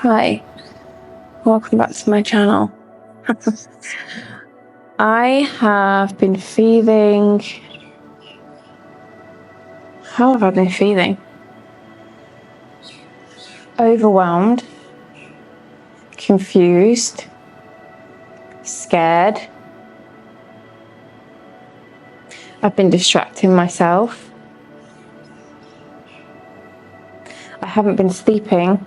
Hi, welcome back to my channel. I have been feeling... How have I been feeling? Overwhelmed, confused, scared. I've been distracting myself. I haven't been sleeping.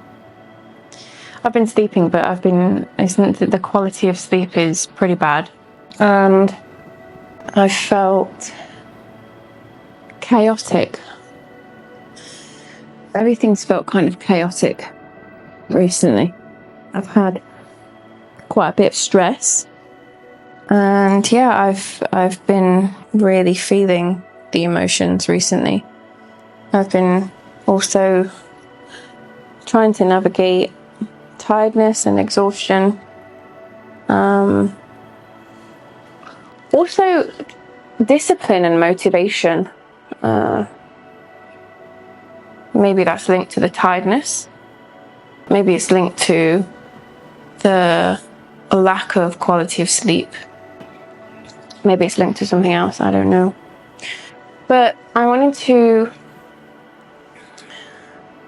I've been sleeping, but the quality of sleep is pretty bad. And I felt chaotic. Everything's felt kind of chaotic recently. I've had quite a bit of stress. And yeah, I've been really feeling the emotions recently. I've been also trying to navigate tiredness and exhaustion. Also discipline and motivation. Maybe that's linked to the tiredness. Maybe it's linked to the lack of quality of sleep. Maybe it's linked to something else, I don't know. But I wanted to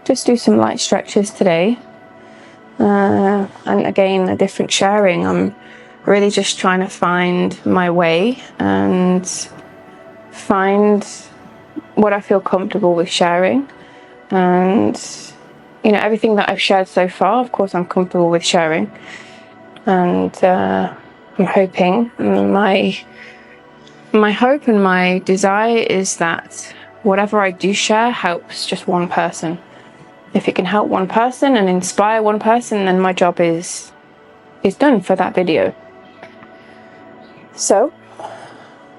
just do some light stretches today. And again, a different sharing. I'm really just trying to find my way and find what I feel comfortable with sharing. And, you know, everything that I've shared so far, of course, I'm comfortable with sharing. And I'm hoping, my hope and my desire is that whatever I do share helps just one person. If it can help one person and inspire one person, then my job is done for that video. So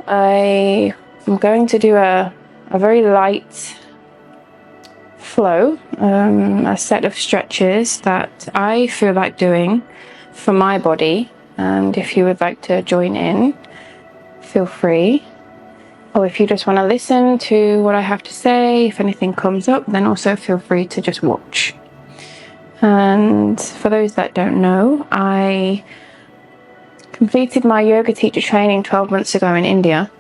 I am going to do a very light flow, a set of stretches that I feel like doing for my body. And if you would like to join in, feel free. Or if you just want to listen to what I have to say, if anything comes up, then also feel free to just watch. And for those that don't know, I completed my yoga teacher training 12 months ago in India.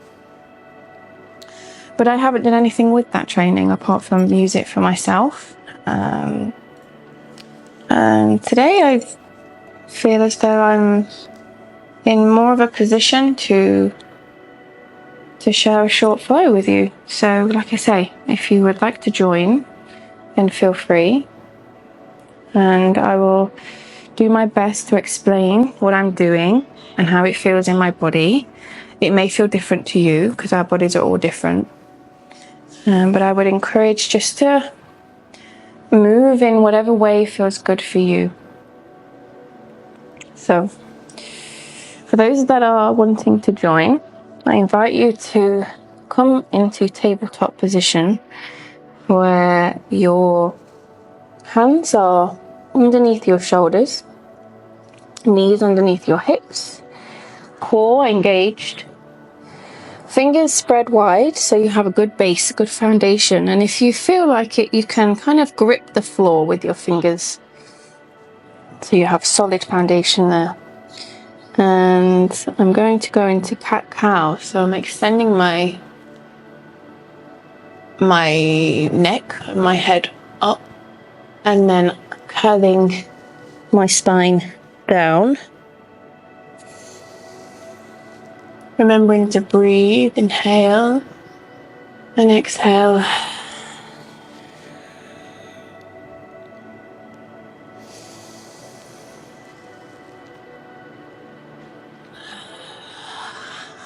But I haven't done anything with that training apart from use it for myself. And today I feel as though I'm in more of a position to share a short flow with you. So like I say, if you would like to join, then feel free. And I will do my best to explain what I'm doing and how it feels in my body. It may feel different to you because our bodies are all different. But I would encourage just to move in whatever way feels good for you. So for those that are wanting to join, I invite you to come into tabletop position where your hands are underneath your shoulders, knees underneath your hips, core engaged, fingers spread wide so you have a good base, a good foundation. And if you feel like it, you can kind of grip the floor with your fingers so you have solid foundation there. And I'm going to go into cat-cow, so I'm extending my neck, my head up, and then curling my spine down. Remembering to breathe, inhale and exhale.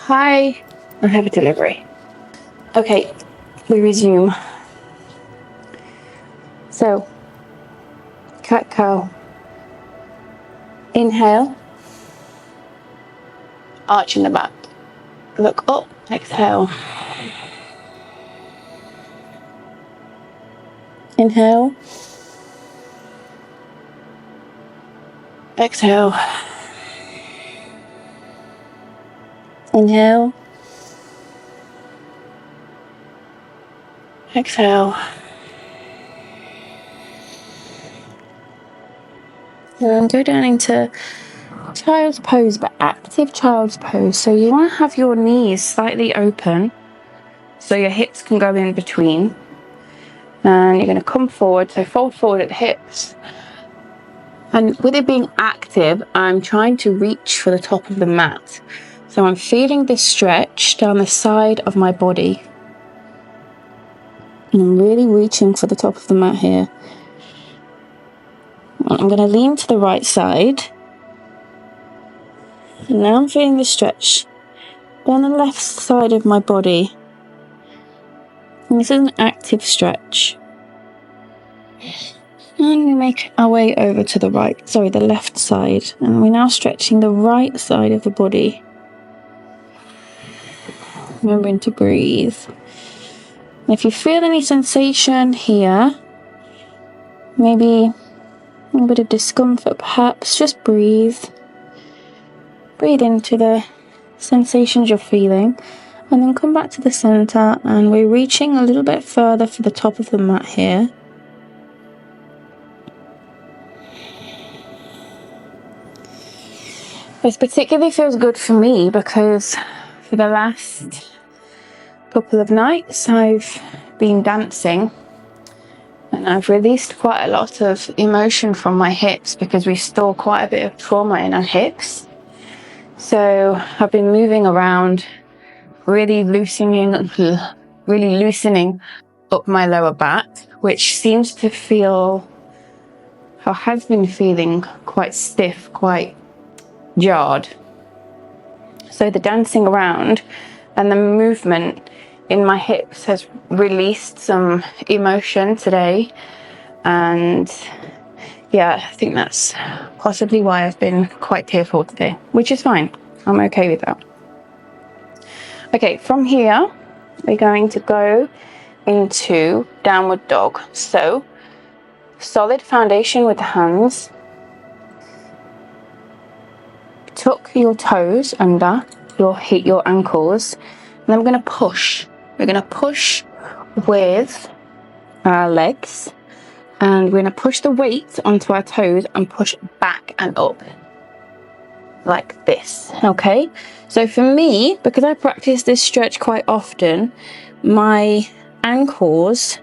Hi, I have a delivery. Okay, we resume. So, cat-cow. Inhale, arch in the back. Look up, exhale. Inhale. Exhale. Inhale. Exhale. And go down into child's pose, but active child's pose. So you want to have your knees slightly open so your hips can go in between. And you're going to come forward, so fold forward at the hips. And with it being active, I'm trying to reach for the top of the mat. So I'm feeling this stretch down the side of my body. And I'm really reaching for the top of the mat here. I'm going to lean to the right side. And now I'm feeling the stretch down the left side of my body. And this is an active stretch. And we make our way over to the left side. And we're now stretching the right side of the body. Remembering to breathe. And if you feel any sensation here, maybe a bit of discomfort perhaps, just breathe. Breathe into the sensations you're feeling. And then come back to the center, and we're reaching a little bit further for the top of the mat here. This particularly feels good for me because for the last couple of nights I've been dancing and I've released quite a lot of emotion from my hips because we store quite a bit of trauma in our hips. So I've been moving around, really loosening up my lower back, which seems to feel, or has been feeling, quite stiff, quite jarred. So the dancing around and the movement in my hips has released some emotion today, and yeah, I think that's possibly why I've been quite tearful today, which is fine. I'm okay with that. Okay, from here we're going to go into downward dog. So solid foundation with the hands. Tuck your toes under your ankles, and then we're going to push. We're going to push with our legs, and we're going to push the weight onto our toes and push back and up like this. Okay, so for me, because I practice this stretch quite often, my ankles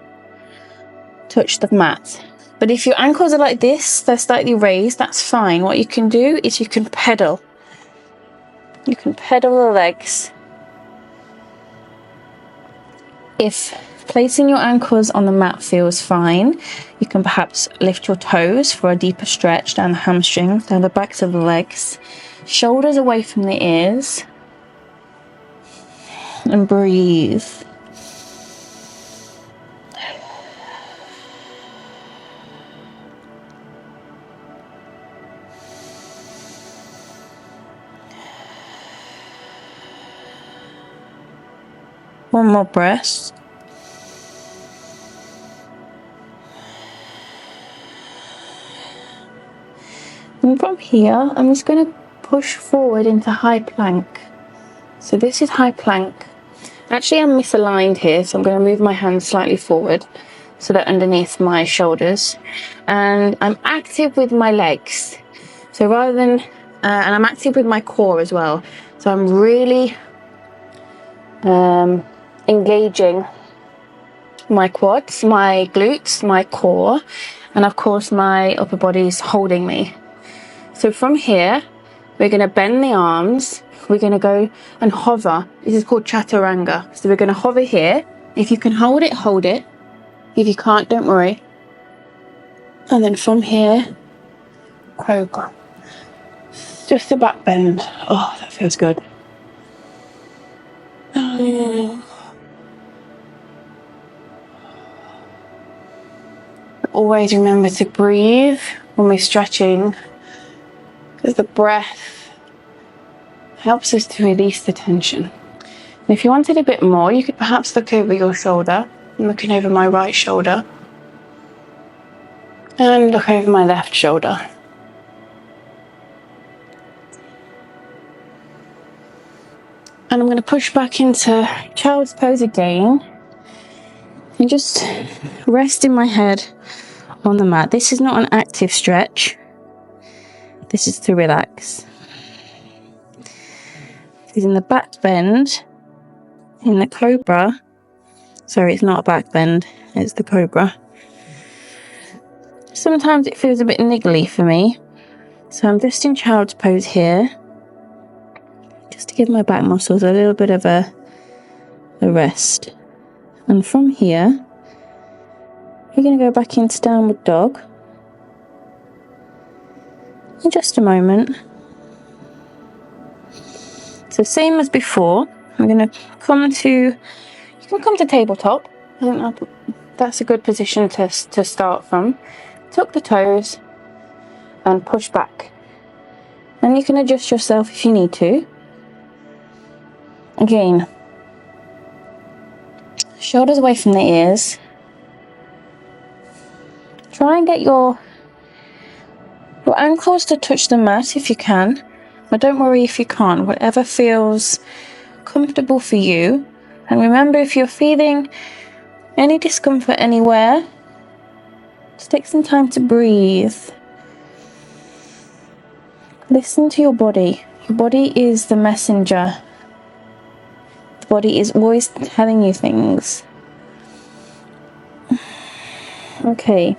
touch the mat. But if your ankles are like this, they're slightly raised, that's fine. What you can do is you can pedal. You can pedal the legs. If placing your ankles on the mat feels fine, you can perhaps lift your toes for a deeper stretch down the hamstrings, down the backs of the legs, shoulders away from the ears, and breathe. One more breath. And from here, I'm just going to push forward into high plank. So this is high plank. Actually, I'm misaligned here, so I'm going to move my hands slightly forward so they're underneath my shoulders. And I'm active with my legs. So rather than, and I'm active with my core as well. So I'm really engaging my quads, my glutes, my core, and of course my upper body's holding me. So from here, we're going to bend the arms. We're going to go and hover. This is called chaturanga. So we're going to hover here. If you can hold it, hold it. If you can't, don't worry. And then from here, cobra. Just a back bend. Oh, that feels good. Always remember to breathe when we're stretching, because the breath helps us to release the tension. And if you wanted a bit more, you could perhaps look over your shoulder. I'm looking over my right shoulder. And look over my left shoulder. And I'm going to push back into child's pose again. And just rest in my head on the mat. This is not an active stretch. This is to relax. Because in the back bend, in the cobra, sorry, it's not a back bend, it's the cobra. Sometimes it feels a bit niggly for me. So I'm just in child's pose here, just to give my back muscles a little bit of a rest. And from here, we're going to go back into downward dog. In just a moment. So same as before, I'm going to come to, you can come to tabletop. I think that's a good position to start from. Tuck the toes and push back. And you can adjust yourself if you need to. Again, shoulders away from the ears. Try and get your ankles to touch the mat if you can. But don't worry if you can't, whatever feels comfortable for you. And remember, if you're feeling any discomfort anywhere, just take some time to breathe. Listen to your body. Your body is the messenger. The body is always telling you things. Okay,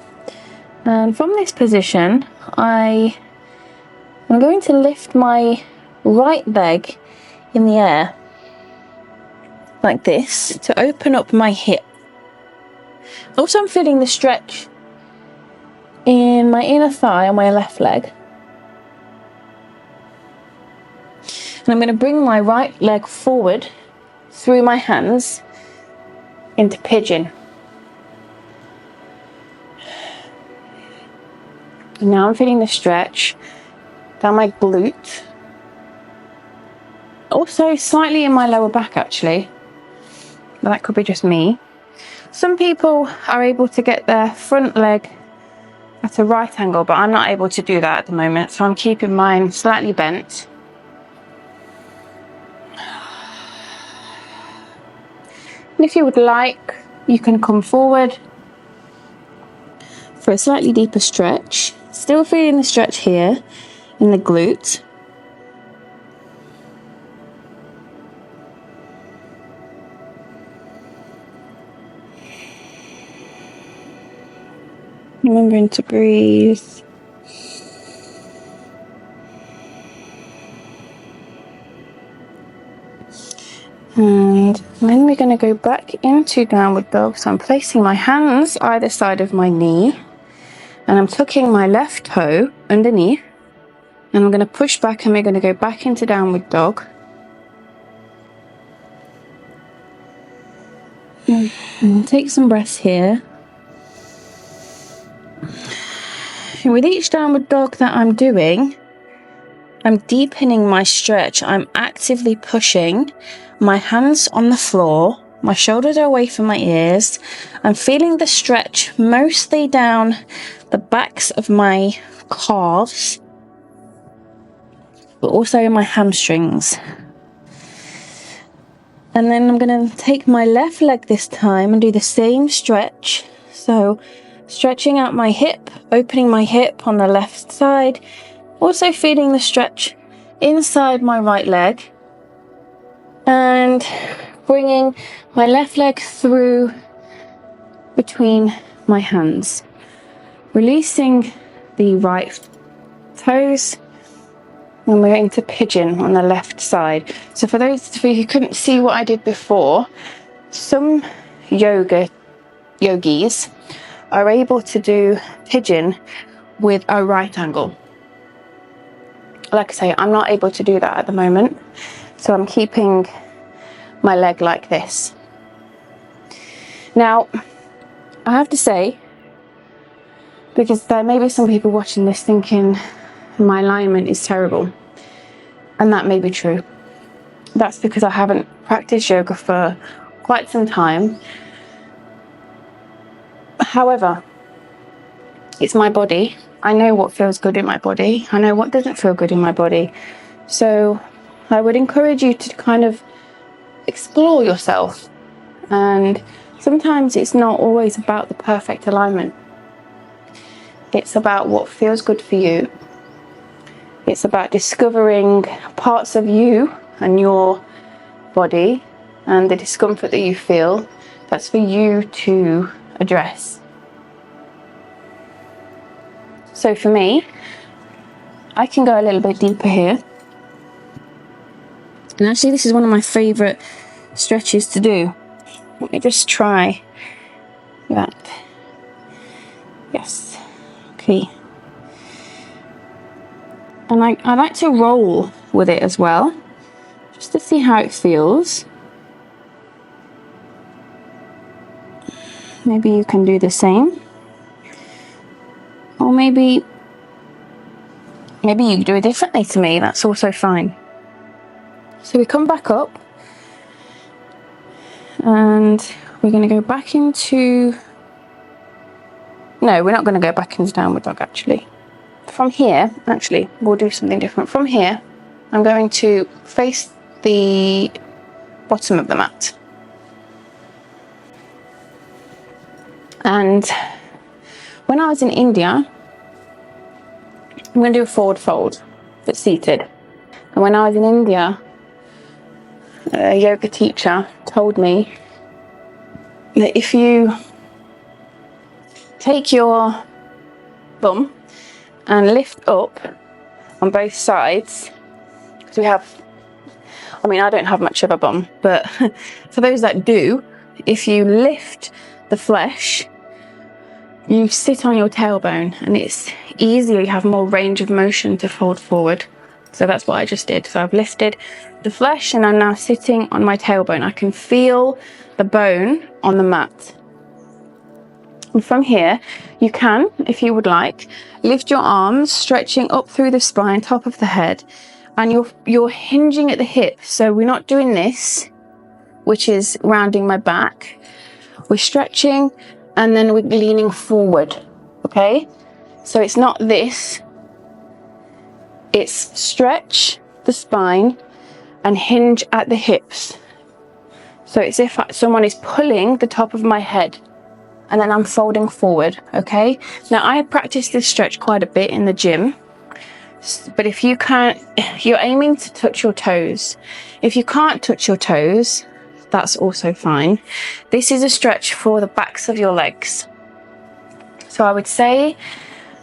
and from this position, I'm going to lift my right leg in the air, like this, to open up my hip. Also, I'm feeling the stretch in my inner thigh on my left leg. And I'm going to bring my right leg forward through my hands into pigeon. And now I'm feeling the stretch down my glute. Also slightly in my lower back actually. But that could be just me. Some people are able to get their front leg at a right angle, but I'm not able to do that at the moment. So I'm keeping mine slightly bent. And if you would like, you can come forward for a slightly deeper stretch. Still feeling the stretch here in the glute. Remembering to breathe. And then we're going to go back into downward dog. So I'm placing my hands either side of my knee. And I'm tucking my left toe underneath. And I'm going to push back and we're going to go back into downward dog. And take some breaths here. And with each downward dog that I'm doing, I'm deepening my stretch. I'm actively pushing my hands on the floor. My shoulders are away from my ears. I'm feeling the stretch mostly down the backs of my calves, but also in my hamstrings. And then I'm going to take my left leg this time and do the same stretch. So stretching out my hip, opening my hip on the left side, also feeling the stretch inside my right leg, and bringing my left leg through between my hands, releasing the right toes, and we're into pigeon on the left side. So for those of you who couldn't see what I did before, some yogis are able to do pigeon with a right angle. Like I say, I'm not able to do that at the moment, so I'm keeping my leg like this. Now, I have to say, because there may be some people watching this thinking my alignment is terrible, and that may be true. That's because I haven't practiced yoga for quite some time. However, it's my body. I know what feels good in my body. I know what doesn't feel good in my body. So I would encourage you to kind of explore yourself. And sometimes it's not always about the perfect alignment. It's about what feels good for you. It's about discovering parts of you and your body and the discomfort that you feel. That's for you to address. So for me, I can go a little bit deeper here. And actually this is one of my favourite stretches to do. Let me just try that. Yes. Okay. And I like to roll with it as well, just to see how it feels. Maybe you can do the same. Or maybe you do it differently to me, that's also fine. So we come back up and we're going to go back into... No, we're not going to go back into downward dog actually. From here, actually, we'll do something different. From here, I'm going to face the bottom of the mat. And when I was in India, I'm going to do a forward fold, but seated. And when I was in India, a yoga teacher told me that if you take your bum and lift up on both sides, because we have, I mean, I don't have much of a bum, but for those that do, if you lift the flesh, you sit on your tailbone and it's easier, you have more range of motion to fold forward. So that's what I just did. So I've lifted the flesh and I'm now sitting on my tailbone. I can feel the bone on the mat. And from here, you can, if you would like, lift your arms, stretching up through the spine, top of the head, and you're hinging at the hip. So we're not doing this, which is rounding my back. We're stretching and then we're leaning forward, okay? So it's not this, it's stretch the spine and hinge at the hips. So it's if someone is pulling the top of my head and then I'm folding forward, okay? Now I practice this stretch quite a bit in the gym, but if you can't, you're aiming to touch your toes. If you can't touch your toes, that's also fine. This is a stretch for the backs of your legs. So I would say,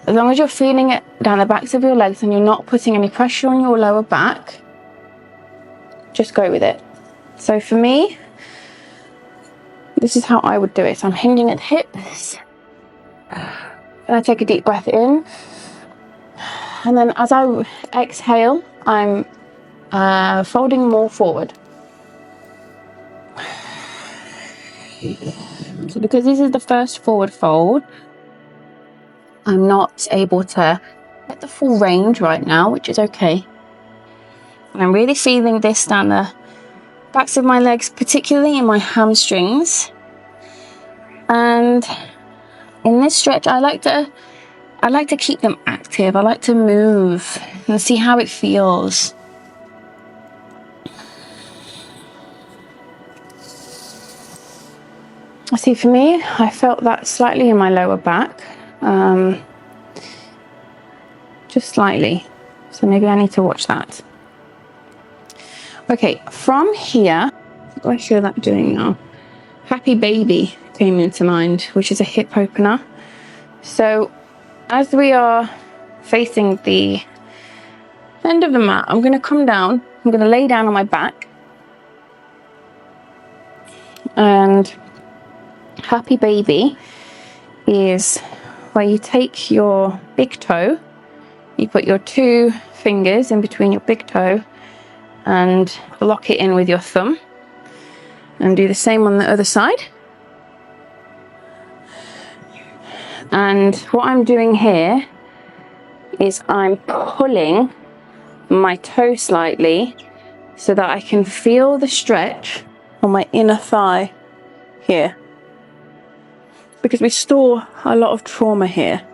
as long as you're feeling it down the backs of your legs and you're not putting any pressure on your lower back, just go with it. So for me, this is how I would do it. So I'm hinging at the hips. And I take a deep breath in. And then as I exhale, I'm folding more forward. So because this is the first forward fold, I'm not able to get the full range right now, which is okay. And I'm really feeling this down the backs of my legs, particularly in my hamstrings. And in this stretch, I like to keep them active. I like to move and see how it feels. See, for me, I felt that slightly in my lower back, just slightly. So maybe I need to watch that. Okay, from here, what do I feel that doing now? Happy Baby came into mind, which is a hip opener. So as we are facing the end of the mat, I'm going to come down. I'm going to lay down on my back. And Happy Baby is where you take your big toe, you put your two fingers in between your big toe and lock it in with your thumb, and do the same on the other side. And what I'm doing here is I'm pulling my toe slightly so that I can feel the stretch on my inner thigh here, because we store a lot of trauma here.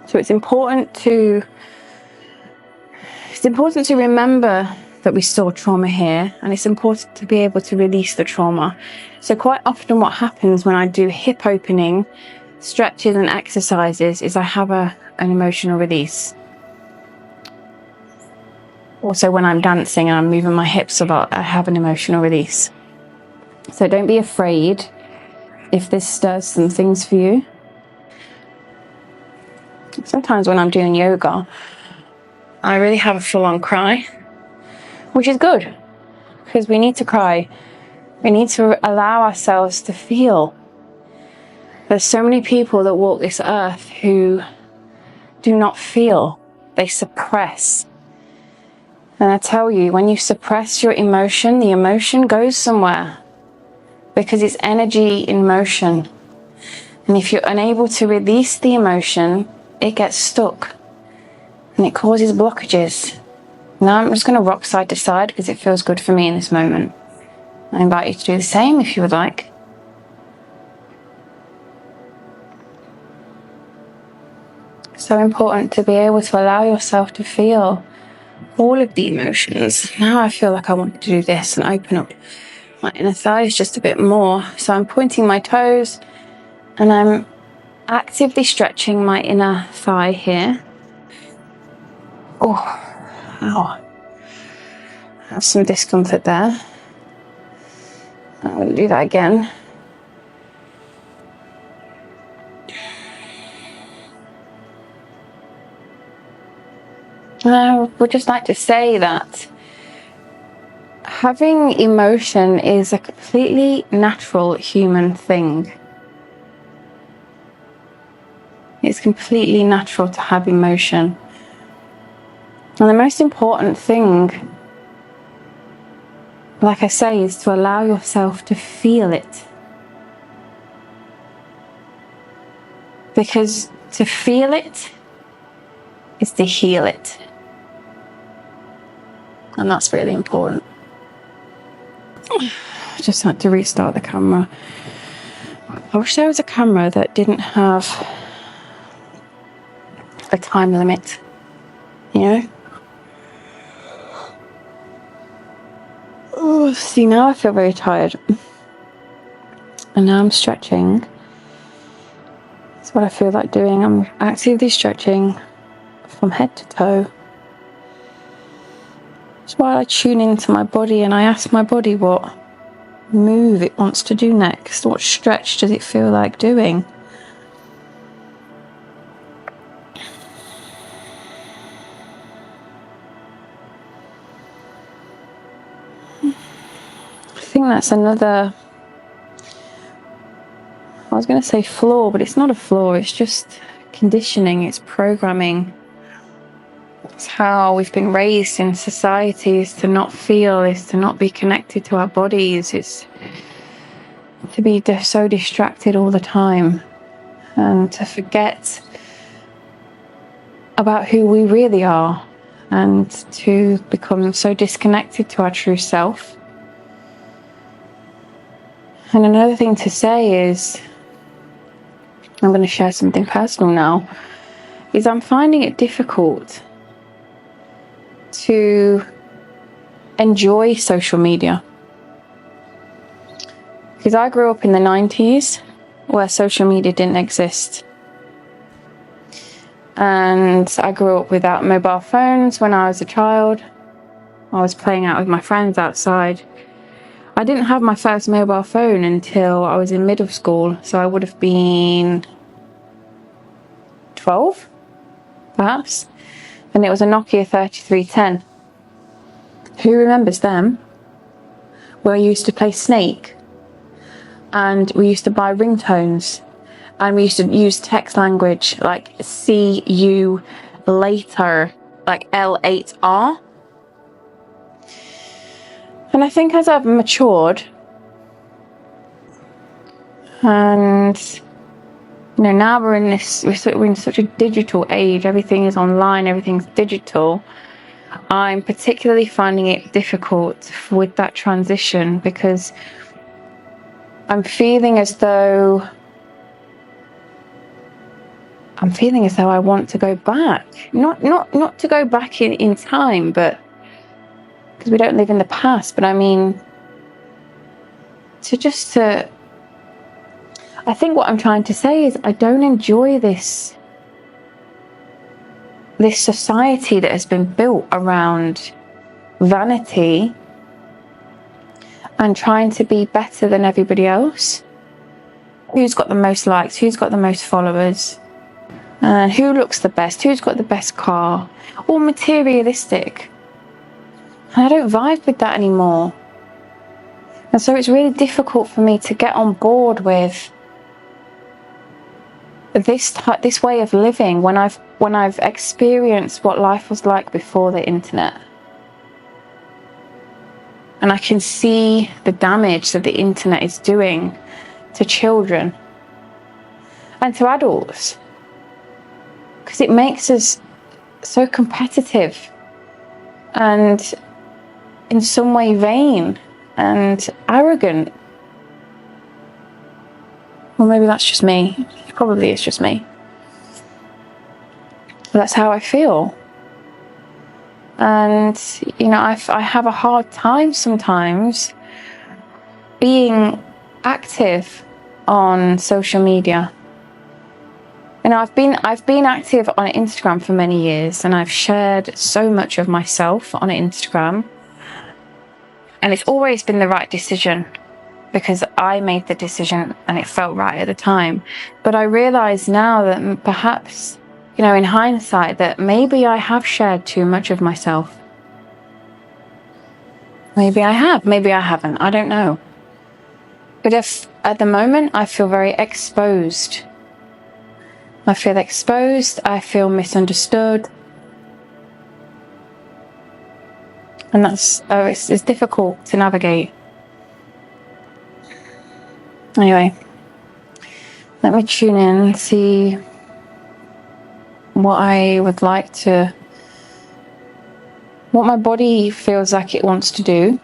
So it's important to remember that we store trauma here, and it's important to be able to release the trauma. So quite often what happens when I do hip opening stretches and exercises is I have an emotional release. Also, when I'm dancing and I'm moving my hips a lot, I have an emotional release. So don't be afraid if this does some things for you. Sometimes when I'm doing yoga, I really have a full-on cry, which is good, because we need to cry. We need to allow ourselves to feel. There's so many people that walk this earth who do not feel. They suppress. And I tell you, when you suppress your emotion, the emotion goes somewhere, because it's energy in motion. And if you're unable to release the emotion, it gets stuck and it causes blockages. Now I'm just going to rock side to side because it feels good for me in this moment. I invite you to do the same if you would like. So important to be able to allow yourself to feel all of the emotions. Now I feel like I want to do this and open up my inner thighs just a bit more. So I'm pointing my toes and I'm actively stretching my inner thigh here. Oh, ow. I have some discomfort there. I'm going to do that again. I would just like to say that having emotion is a completely natural human thing. It's completely natural to have emotion. And the most important thing, like I say, is to allow yourself to feel it. Because to feel it is to heal it. And that's really important. I just had to restart the camera. I wish there was a camera that didn't have a time limit, you know? Oh, see, now I feel very tired. And now I'm stretching. That's what I feel like doing. I'm actively stretching from head to toe. That's why I tune into my body and I ask my body what move it wants to do next. What stretch does it feel like doing? I think that's another, I was going to say flaw, but it's not a flaw, it's just conditioning, it's programming. It's how we've been raised in societies to not feel, is to not be connected to our bodies, it's to be so distracted all the time and to forget about who we really are and to become so disconnected to our true self. And another thing to say is, I'm going to share something personal now, is I'm finding it difficult to enjoy social media. Because I grew up in the 90s where social media didn't exist. And I grew up without mobile phones when I was a child. I was playing out with my friends outside. I didn't have my first mobile phone until I was in middle school, so I would have been 12, perhaps. And it was a Nokia 3310. Who remembers them? Where we used to play Snake, and we used to buy ringtones, and we used to use text language like see you later, like L8R. And I think as I've matured, and you know, now we're in such a digital age, everything is online, everything's digital. I'm particularly finding it difficult with that transition because I'm feeling as though I want to go back. Not to go back in time, but because we don't live in the past, but I mean I think what I'm trying to say is I don't enjoy this society that has been built around vanity and trying to be better than everybody else. Who's got the most likes? Who's got the most followers? And who looks the best? Who's got the best car? All materialistic. And I don't vibe with that anymore. And so it's really difficult for me to get on board with this way of living when I've experienced what life was like before the internet. And I can see the damage that the internet is doing to children and to adults, because it makes us so competitive and in some way vain and arrogant. Well, maybe that's just me. Probably it's just me. But that's how I feel. And, you know, I have a hard time sometimes being active on social media. You know, I've been active on Instagram for many years, and I've shared so much of myself on Instagram. And it's always been the right decision because I made the decision and it felt right at the time. But I realise now that perhaps, you know, in hindsight, that maybe I have shared too much of myself. Maybe I have, maybe I haven't, I don't know. But if at the moment I feel very exposed. I feel exposed, I feel misunderstood. And it's difficult to navigate. Anyway, let me tune in and see what I would like to, what my body feels like it wants to do.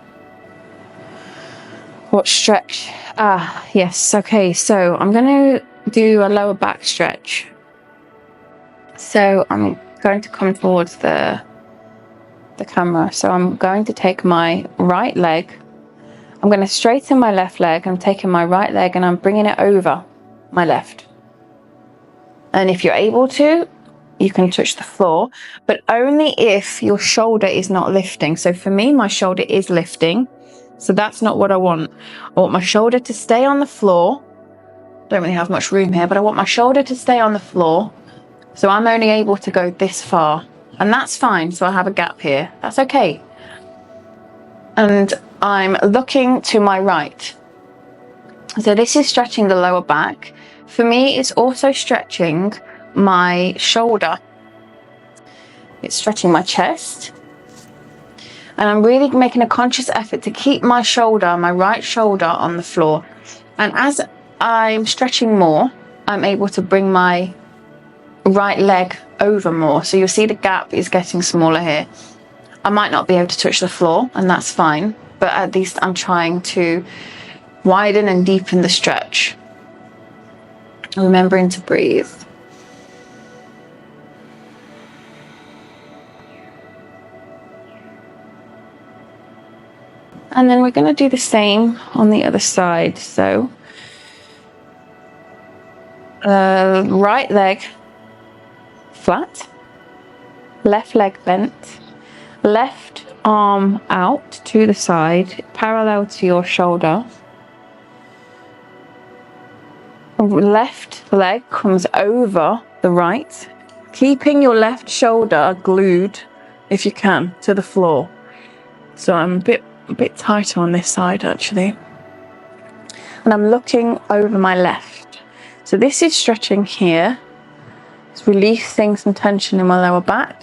What stretch? Yes, okay, so I'm going to do a lower back stretch. So I'm going to come towards the camera. So I'm going to take my right leg. I'm going to straighten my left leg. I'm taking my right leg and I'm bringing it over my left. And if you're able to, you can touch the floor, but only if your shoulder is not lifting. So for me, my shoulder is lifting. So that's not what I want. I want my shoulder to stay on the floor. Don't really have much room here, but I want my shoulder to stay on the floor. So I'm only able to go this far. And that's fine. So I have a gap here. That's okay. And I'm looking to my right. So this is stretching the lower back. For me, it's also stretching my shoulder. It's stretching my chest. And I'm really making a conscious effort to keep my shoulder, my right shoulder, on the floor. And as I'm stretching more, I'm able to bring my right leg over more. So you'll see the gap is getting smaller here. I might not be able to touch the floor, and that's fine. But at least I'm trying to widen and deepen the stretch. Remembering to breathe. And then we're going to do the same on the other side. So right leg flat, left leg bent, left arm out to the side, parallel to your shoulder. Left leg comes over the right, keeping your left shoulder glued, if you can, to the floor. So I'm a bit tighter on this side actually. And I'm looking over my left. So this is stretching here. It's releasing some tension in my lower back.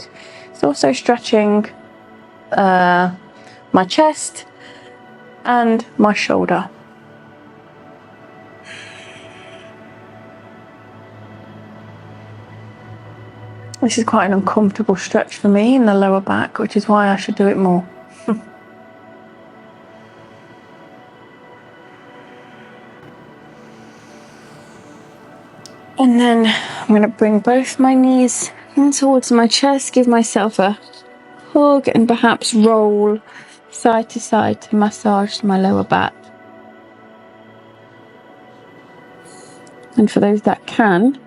It's also stretching my chest and my shoulder. This is quite an uncomfortable stretch for me in the lower back, which is why I should do it more. And then I'm going to bring both my knees in towards my chest, give myself a hug and perhaps roll side to side to massage my lower back. And for those that can,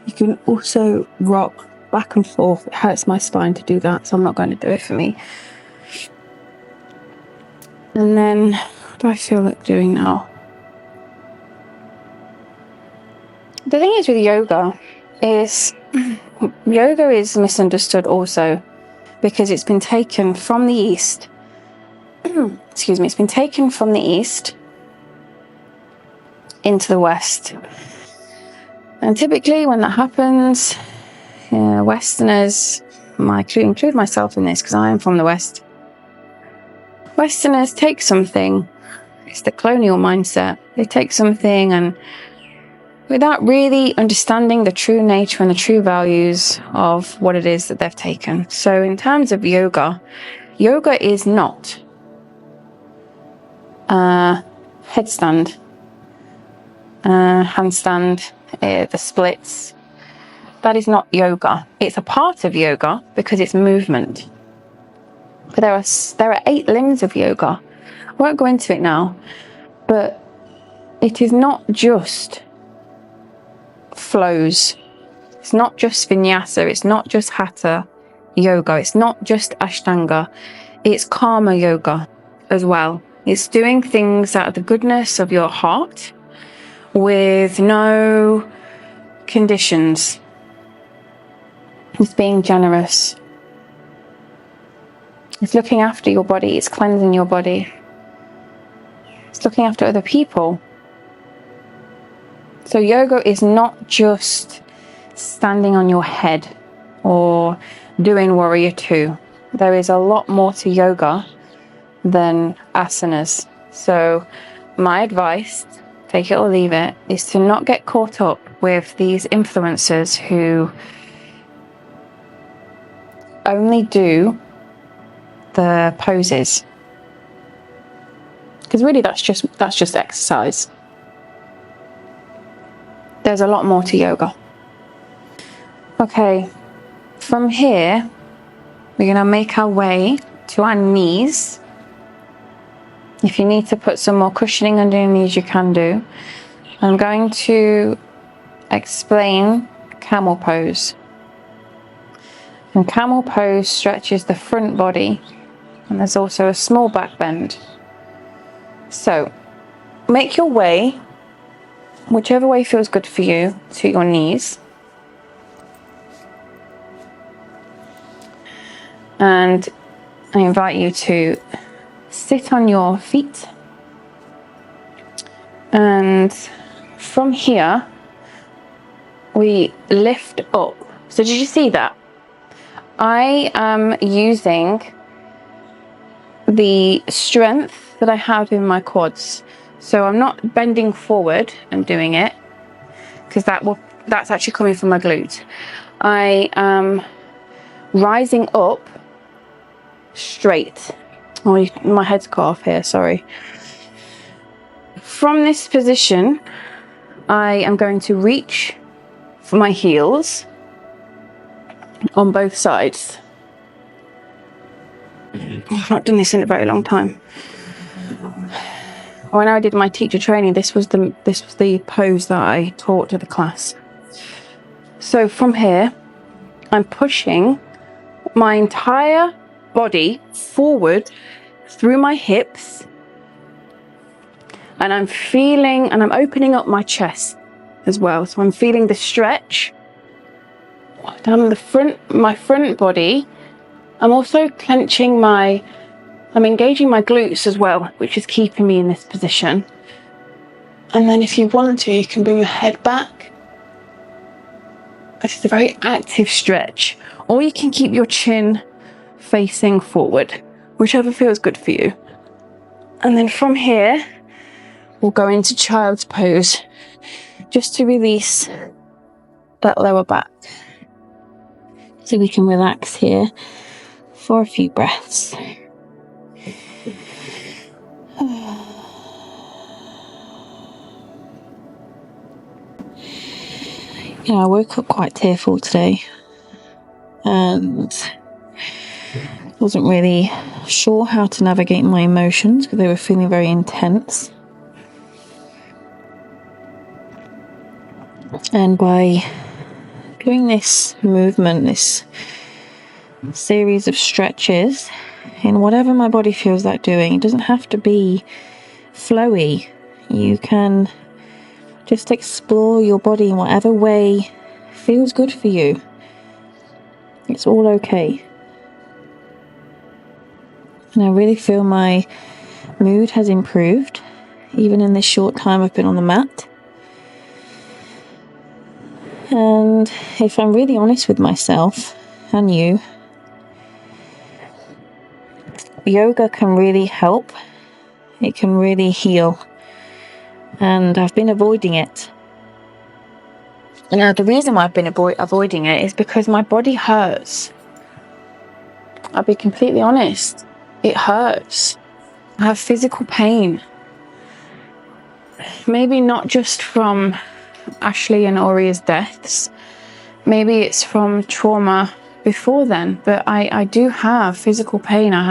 you can also rock back and forth. It hurts my spine to do that, so I'm not going to do it for me. And then, what do I feel like doing now? The thing is with yoga is misunderstood also, because it's been taken from the East. Excuse me, it's been taken from the East into the West. And typically when that happens, Westerners, I include myself in this because I am from the West, Westerners take something, it's the colonial mindset, they take something and without really understanding the true nature and the true values of what it is that they've taken. So in terms of yoga, yoga is not headstand, handstand, the splits. That is not yoga. It's a part of yoga because it's movement. But there are 8 limbs of yoga. I won't go into it now, but it is not just flows. It's not just vinyasa. It's not just hatha yoga. It's not just ashtanga. It's karma yoga as well. It's doing things out of the goodness of your heart with no conditions. It's being generous. It's looking after your body. It's cleansing your body. It's looking after other people. So yoga is not just standing on your head or doing warrior 2. There is a lot more to yoga than asanas. So my advice, take it or leave it, is to not get caught up with these influencers who only do the poses. Because really that's just exercise. There's a lot more to yoga. Okay, from here, we're going to make our way to our knees. If you need to put some more cushioning under your knees, you can do. I'm going to explain camel pose. And camel pose stretches the front body, and there's also a small back bend. So, make your way, whichever way feels good for you, to your knees. And I invite you to sit on your feet. And from here, we lift up. So did you see that? I am using the strength that I have in my quads. So I'm not bending forward and doing it, because that's actually coming from my glutes. I am rising up straight. Oh, my head's cut off here, sorry. From this position, I am going to reach for my heels on both sides. I've not done this in a very long time. When I did my teacher training, this was the pose that I taught to the class. So from here, I'm pushing my entire body forward through my hips, and I'm opening up my chest as well. So I'm feeling the stretch down my front body. I'm also clenching I'm engaging my glutes as well, which is keeping me in this position. And then if you want to, you can bring your head back. This is a very active stretch. Or you can keep your chin facing forward, whichever feels good for you. And then from here, we'll go into child's pose, just to release that lower back. So we can relax here for a few breaths. Yeah, I woke up quite tearful today and wasn't really sure how to navigate my emotions because they were feeling very intense. And by doing this movement, this series of stretches, in whatever my body feels like doing. It doesn't have to be flowy. You can just explore your body in whatever way feels good for you. It's all okay. And I really feel my mood has improved, even in this short time I've been on the mat. And if I'm really honest with myself and you, yoga can really help. It can really heal. And I've been avoiding it. Now, the reason why I've been avoiding it is because my body hurts. I'll be completely honest. It hurts. I have physical pain. Maybe not just from Ashley and Oria's deaths. Maybe it's from trauma before then, but I do have physical pain. I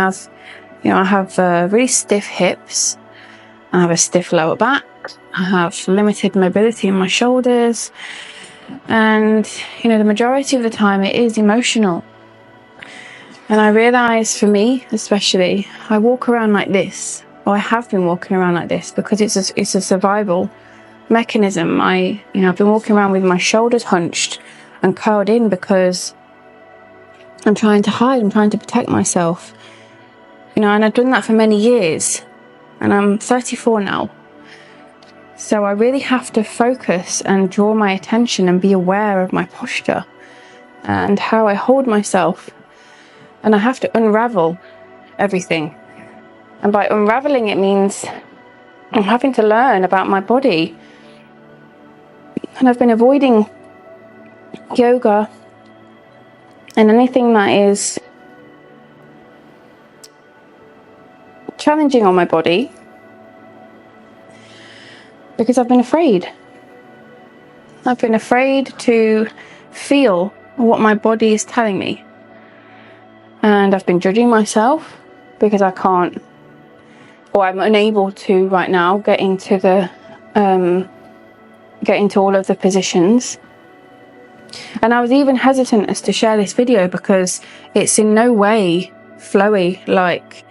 have really stiff hips. I have a stiff lower back. I have limited mobility in my shoulders. And, the majority of the time it is emotional. And I realise, for me especially, I walk around like this, or I have been walking around like this because it's a survival mechanism. I've been walking around with my shoulders hunched and curled in because I'm trying to hide, I'm trying to protect myself. And I've done that for many years, and I'm 34 now. So I really have to focus and draw my attention and be aware of my posture and how I hold myself. And I have to unravel everything. And by unraveling, it means I'm having to learn about my body. And I've been avoiding yoga and anything that is challenging on my body because I've been afraid. I've been afraid to feel what my body is telling me. And I've been judging myself because I can't, or I'm unable to right now get into all of the positions. And I was even hesitant as to share this video because it's in no way flowy like,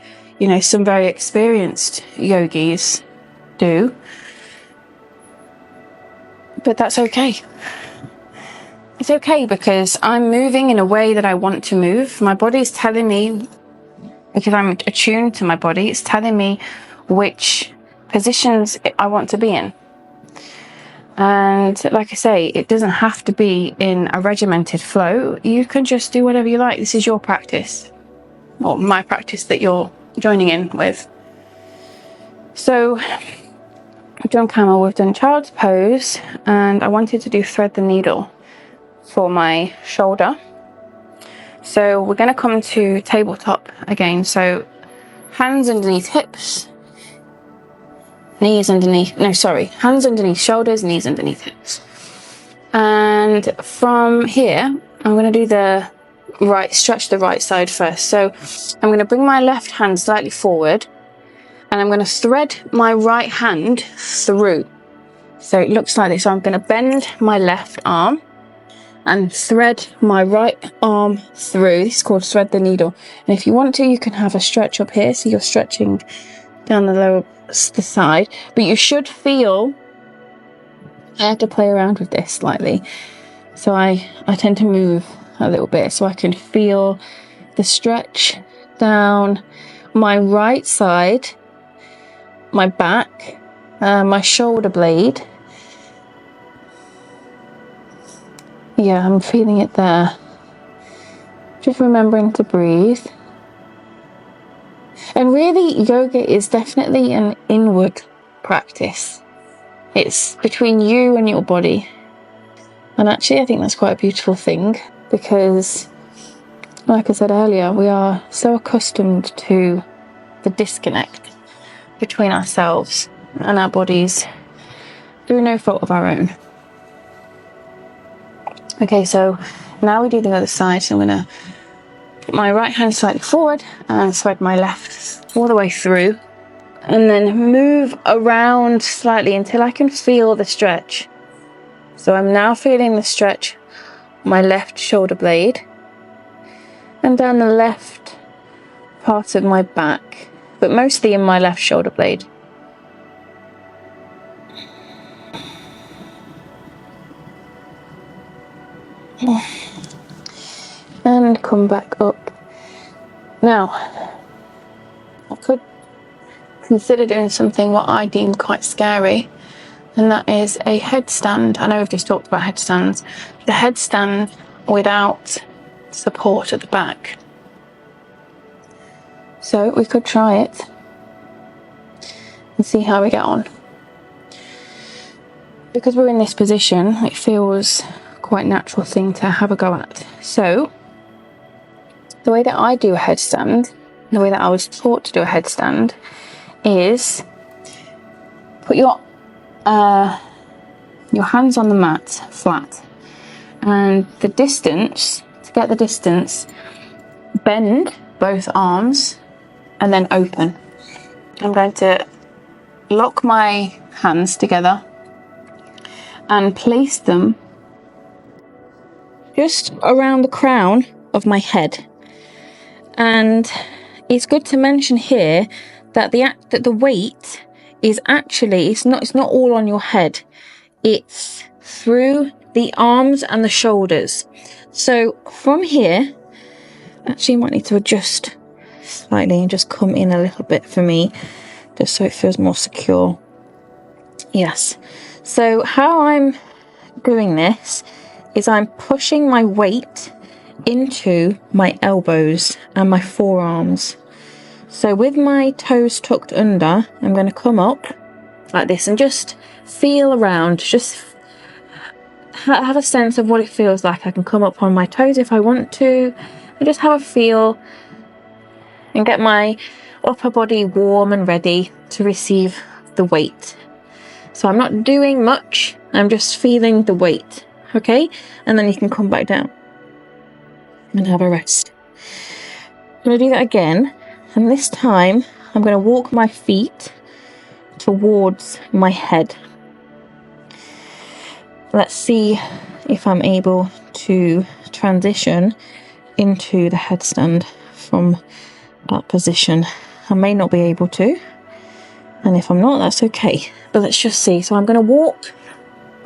some very experienced yogis do. But that's okay. It's okay because I'm moving in a way that I want to move. My body's telling me, because I'm attuned to my body, it's telling me which positions I want to be in. And like I say, it doesn't have to be in a regimented flow. You can just do whatever you like. This is your practice, or my practice that you're joining in with. So we've done camel, we've done child's pose, and I wanted to do thread the needle for my shoulder. So we're going to come to tabletop again. So hands underneath hips, hands underneath shoulders, knees underneath hips. And from here, I'm going to do stretch the right side first. So I'm going to bring my left hand slightly forward and I'm going to thread my right hand through. So it looks like this. So I'm going to bend my left arm and thread my right arm through. This is called thread the needle. And if you want to, you can have a stretch up here. So you're stretching down the side, but you should feel, I have to play around with this slightly. So I tend to move a little bit so I can feel the stretch down my right side, my back, my shoulder blade. Yeah, I'm feeling it there. Just remembering to breathe. And really, yoga is definitely an inward practice. It's between you and your body. And actually, I think that's quite a beautiful thing because, like I said earlier, we are so accustomed to the disconnect between ourselves and our bodies through no fault of our own. Okay, so now we do the other side. So I'm going to put my right hand slightly forward and thread my left all the way through. And then move around slightly until I can feel the stretch. So I'm now feeling the stretch on my left shoulder blade. And down the left part of my back, but mostly in my left shoulder blade. And come back up. Now, I could consider doing something what I deem quite scary, and that is a headstand. I know we've just talked about headstands. The headstand without support at the back. So we could try it and see how we get on. Because we're in this position, it feels quite a natural thing to have a go at. So the way that I do a headstand, the way that I was taught to do a headstand, is put your hands on the mat flat, and the distance, to get the distance, bend both arms and then open. I'm going to lock my hands together and place them just around the crown of my head. And it's good to mention here that the weight is actually, it's not all on your head. It's through the arms and the shoulders. So from here, actually you might need to adjust slightly and just come in a little bit for me, just so it feels more secure. Yes. So how I'm doing this is I'm pushing my weight into my elbows and my forearms. So with my toes tucked under, I'm going to come up like this and just feel around, just have a sense of what it feels like. I can come up on my toes if I want to, and just have a feel and get my upper body warm and ready to receive the weight. So I'm not doing much, I'm just feeling the weight, okay? And then you can come back down and have a rest. I'm going to do that again, and this time I'm going to walk my feet towards my head. Let's see if I'm able to transition into the headstand from that position. I may not be able to, and if I'm not, that's okay, but let's just see. So I'm going to walk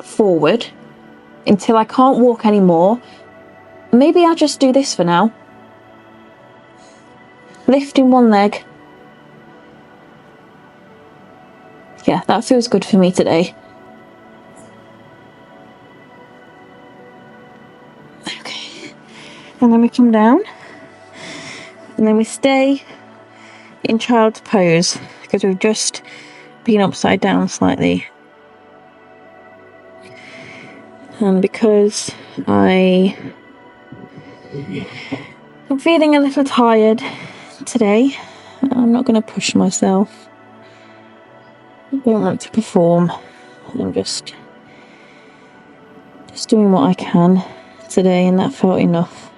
forward until I can't walk anymore. Maybe I'll just do this for now. Lifting one leg. Yeah, that feels good for me today. Okay, and then we come down, and then we stay in child's pose because we've just been upside down slightly. And because I'm feeling a little tired today, I'm not going to push myself. I don't want to perform. I'm just doing what I can today, and that felt enough.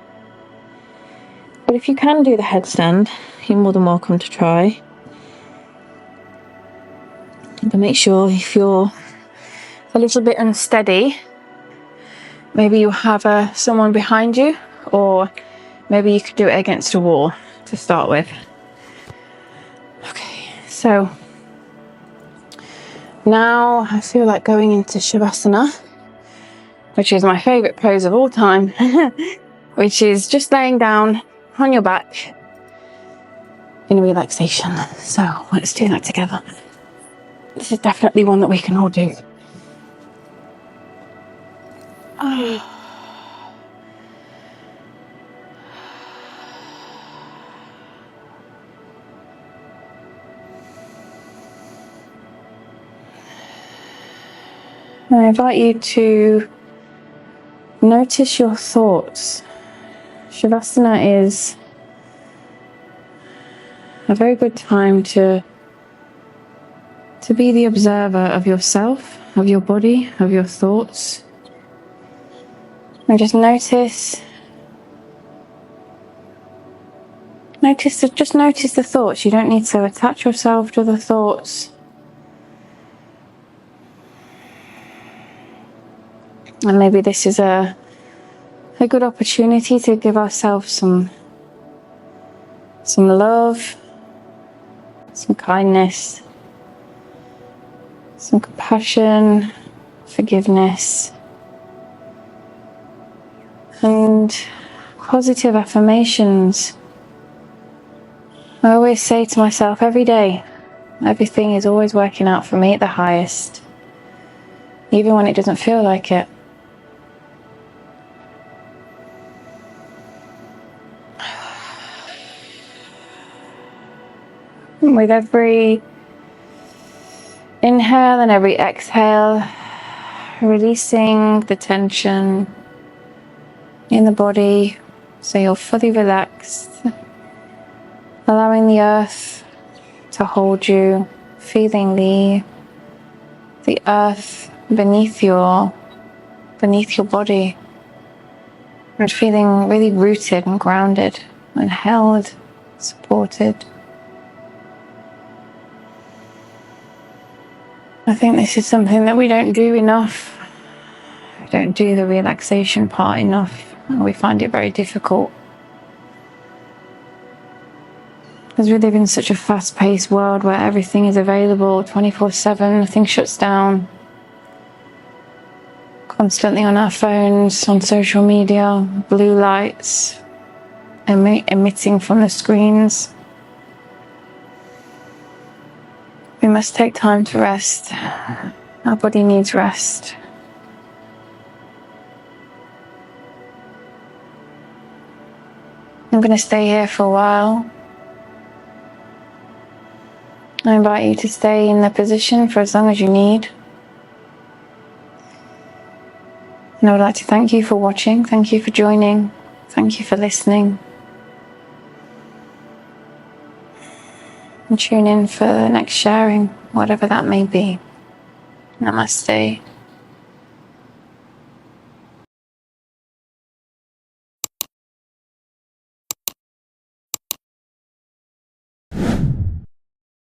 But if you can do the headstand, you're more than welcome to try. But make sure if you're a little bit unsteady, maybe you have someone behind you, or maybe you could do it against a wall to start with. Okay, so now I feel like going into Shavasana, which is my favourite pose of all time, which is just laying down on your back in relaxation. So let's do that together. This is definitely one that we can all do. I invite you to notice your thoughts. Shavasana is a very good time to be the observer of yourself, of your body, of your thoughts. And just notice the thoughts. You don't need to attach yourself to the thoughts. And maybe this is a good opportunity to give ourselves some some love, some kindness, some compassion, forgiveness, and positive affirmations. I always say to myself every day, everything is always working out for me at the highest, even when it doesn't feel like it. With every inhale and every exhale, releasing the tension in the body so you're fully relaxed, allowing the earth to hold you, feeling the earth beneath your body, and feeling really rooted and grounded and held, supported. I think this is something that we don't do enough. We don't do the relaxation part enough, and we find it very difficult. Because we live in such a fast-paced world where everything is available 24/7, nothing shuts down. Constantly on our phones, on social media, blue lights emitting from the screens. We must take time to rest. Our body needs rest. I'm going to stay here for a while. I invite you to stay in the position for as long as you need. And I would like to thank you for watching. Thank you for joining. Thank you for listening. And tune in for the next sharing, whatever that may be. Namaste.